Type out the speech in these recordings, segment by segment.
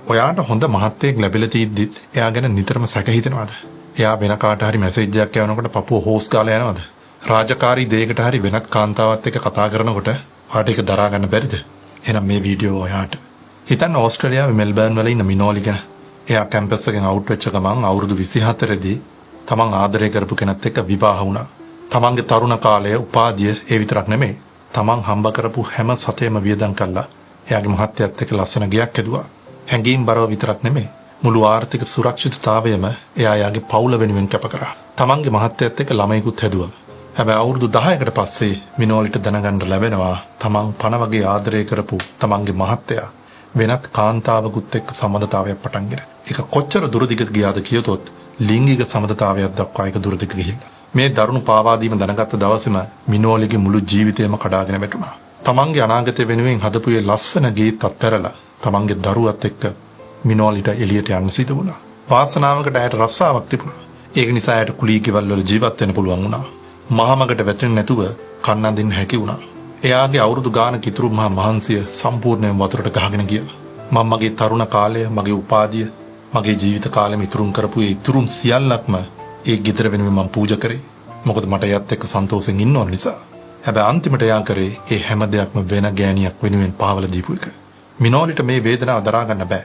ඔයාට හොඳ මහත්තයෙක් ලැබිලා තියද්දිත් එයා ගැන නිතරම සැක හිතෙනවද? එයා වෙන කාට හරි මැසේජ් එකක් යවනකොට පපුව හොස් ගාලා යනවද? රාජකාරී දෙයකට හරි වෙනත් කාන්තාවත් එක්ක කතා කරනකොට ඔයාට ඒක දරා ගන්න බැරිද? එහෙනම් මේ වීඩියෝ ඔයාට. හිතන්න ඕස්ට්‍රේලියාවේ මෙල්බර්න් වල ඉන්න මිනෝලි ගැන. එයා කැම්පස් එකෙන් අවුට් වෙච්ච ගමන් අවුරුදු 24 දී තමන් ආදරය කරපු කෙනෙක් එක්ක විවාහ වුණා. තමන්ගේ තරුණ කාලය උපාධිය ඒ විතරක් නෙමෙයි. තමන් හම්බ කරපු හැම සතේම වියදම් කළා. එයාගේ මහත්තයත් එක්ක ලස්සන ගයක් හැදුවා. හැඟීම් බරව විතරක් නෙමෙයි. මුළු ආර්ථික සුරක්ෂිතතාවයම එයා යාගේ පවුල වෙනුවෙන් කැප කරා. තමන්ගේ මහත්තයත් එක්ක ළමයිකුත් හැදුවා. හැබැයි අවුරුදු 10කට පස්සේ මිනෝලිට දැනගන්න ලැබෙනවා තමන් පණ වගේ ආදරය කරපු තමන්ගේ මහත්තයා වෙනත් කාන්තාවකුත් එක්ක සම්බන්ධතාවයක් පටන් ගෙන. ඒක කොච්චර දුරදිගට ගියාද කියතොත් ලිංගික සම්බන්ධතාවයක් දක්වා ඒක දුරදිගට ගිහිල්ලා. මේ දරුණු පාවා දීම දැනගත්ත දවසේම මිනෝලිගේ මුළු ජීවිතේම කඩාගෙන වැටුණා. තමන්ගේ අනාගතය වෙනුවෙන් හදපු ඒ ලස්සන ගීත් අත්හැරලා තමන්ගේ දරුවත් එක්ක මිනෝලිට එළියට යන්න සිදු වුණා. වාසනාවකට ඇයට රස්සාවක් තිබුණා. ඒක නිසා ඇයට කුලී ගෙවල් වල ජීවත් වෙන්න පුළුවන් වුණා. මහමගට වැටෙන්නේ නැතුව කන්න අඳින්න හැකි වුණා. එයාගේ අවුරුදු ගානක ඉතුරු මහා මහන්සිය සම්පූර්ණයෙන් වතුරට ගහගෙන ගියා. මම මගේ තරුණ කාලය, මගේ උපාධිය, මගේ ජීවිත කාලෙම ඉතුරුම් කරපු ඒ ඉතුරුම් සියල්ලක්ම ඒ ගෙදර වෙනුවෙන් මම පූජා කරේ. මොකද මට එයත් එක්ක සන්තෝෂෙන් ඉන්න ඕන නිසා. හැබැයි අන්තිමට එයා කරේ ඒ හැම දෙයක්ම වෙන ගෑණියක් වෙනුවෙන් පාවලා දීපු එක. මිනෝලිට මේ වේදනාව දරා ගන්න බෑ.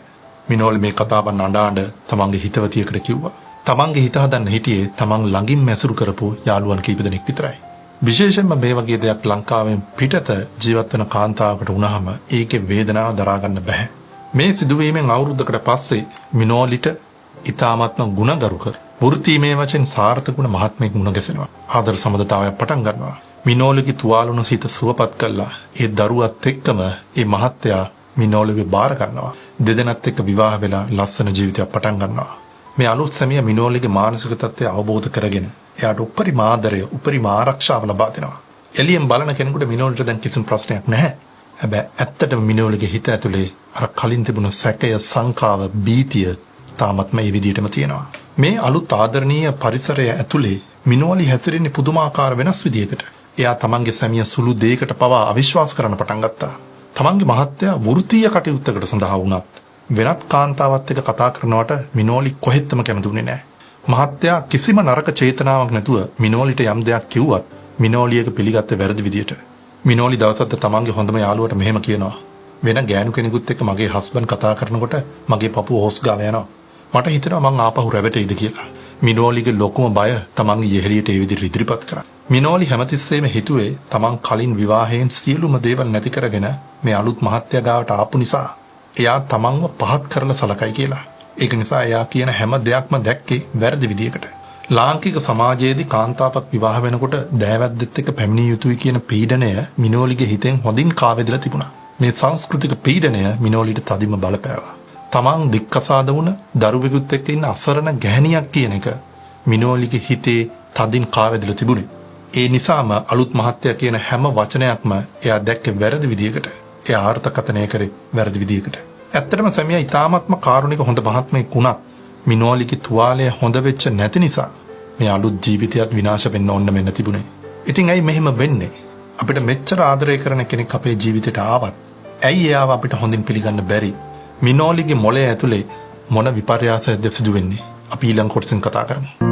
මිනෝලි මේ කතාව අඬ තමන්ගේ හිතවතියකට කිව්වා. තමන්ගේ හිත හදන්න හිටියේ තමන් ළඟින් මැසුරු කරපු යාළුවන් කීප දෙනෙක් විතරයි. විශේෂයෙන්ම මේ වගේ දෙයක් ලංකාවෙන් පිටත ජීවත් වෙන කාන්තාවකට වුණාම ඒකේ වේදනාව දරා ගන්න බෑ. මේ සිදුවීමෙන් අවුරුද්දකට පස්සේ මිනෝලිට ඊ타මත්ම ගුණගරුක වෘත්තීමේ වශයෙන් සාර්ථක වුණ මහත්මයෙක් මුණ ගැසෙනවා. ආදර සම්බන්ධතාවයක් පටන් ගන්නවා. මිනෝලිගේ තුවාලුණු හිත සුවපත් කළා. ඒ දරුවත් එක්කම ඒ මහත්තයා මිනෝලිව බාර ගන්නවා. දෙදෙනාත් එක්ක විවාහ වෙලා ලස්සන ජීවිතයක් පටන් ගන්නවා. මේ අලුත් සැමියා මිනෝලිගේ මානසික තත්ත්වය අවබෝධ කරගෙන එයාට උපරිම ආදරය, උපරිම ආරක්ෂාව ලබා දෙනවා. එළියෙන් බලන කෙනෙකුට මිනෝලිට දැන් කිසිම ප්‍රශ්නයක් නැහැ. හැබැයි ඇත්තටම මිනෝලිගේ හිත ඇතුලේ අර කලින් තිබුණු සැකය, සංකාව, භීතිය තාමත්ම ඒ විදිහටම තියෙනවා. මේ අලුත් ආදරණීය පරිසරය ඇතුලේ මිනෝලි හැසිරෙන්නේ පුදුමාකාර වෙනස් විදිහකට. එයා තමන්ගේ සැමියා සුළු දෙයකට පවා අවිශ්වාස කරන්න පටන් ගත්තා. තමන්ගේ මහත්තයා වෘත්තීය කටයුත්තකට සඳහා වුණත් වෙනත් කාන්තාවත් එක්ක කතා කරනවට මිනෝලි කොහෙත්ම කැමතුනේ නැහැ. මහත්තයා කිසිම නරක චේතනාවක් නැතුව මිනෝලිට යම් දෙයක් කිව්වත් මිනෝලි ඒක පිළිගත්තේ වැරදි විදියට. මිනෝලි දවසක් තමන්ගේ හොඳම යාළුවට මෙහෙම කියනවා. වෙන ගෑනු කෙනෙකුත් එක්ක මගේ හස්බන්ඩ් කතා කරනකොට මගේ පපුව හොස් ගාලා යනවා. මට හිතෙනවා මං ආපහු රැවටෙයිද කියලා. මිනෝලිගේ ලොකුම බය තමන්ගේ යෙහෙළියට ඒ විදිහට ඉදිරිපත් කරා. මිනෝලි හැමතිස්සෙම හිතුවේ තමන් කලින් විවාහයෙන් සියලුම දේවල් නැති කරගෙන මේ අලුත් මහත්තයා ගාවට ආපු නිසා එයා තමන්ව පහත් කරලා සලකයි කියලා. ඒක නිසා එයා කියන හැම දෙයක්ම දැක්කේ වැරදි විදියකට. ලාංකික සමාජයේදී කාන්තාවක් විවාහ වෙනකොට දෑවැද්දෙත් එක්ක පැමිණිය යුතුයි කියන පීඩනය මිනෝලිගේ හිතෙන් හොඳින් කාවැදලා තිබුණා. මේ සංස්කෘතික පීඩනය මිනෝලිට තදින්ම බලපෑවා. තමන් දික්කසාද වුණ දරුවෙකුත් එක්ක ඉන්න අසරණ ගැහණියක් කියන එක මිනෝලිගේ හිතේ තදින් කාවැදලා තිබුණේ. ඒ නිසාම අලුත් මහත්තයා කියන හැම වචනයක්ම එයා දැක්කේ වැරදි විදියකට. එයා අර්ථකථනය කරේ වැරදි විදියකට. ඇත්තටම සැමියා ඊ타මත්ම කාරුණික හොඳ මහත්මයෙක් වුණත් මිනෝලිගේ තුවාලය හොඳ වෙච්ච නැති නිසා මේ අලුත් ජීවිතයත් විනාශ වෙන්න ඕන මෙන්න තිබුණේ. ඉතින් ඇයි මෙහෙම වෙන්නේ? අපිට මෙච්චර ආදරය කරන කෙනෙක් අපේ ජීවිතයට ආවත් ඇයි එයාව අපිට හොඳින් පිළිගන්න බැරි? මිනෝලිගේ මොළය ඇතුලේ මොන විපර්යාසයක්ද සිදු වෙන්නේ? අපි ඊළඟ කොටසෙන් කතා කරමු.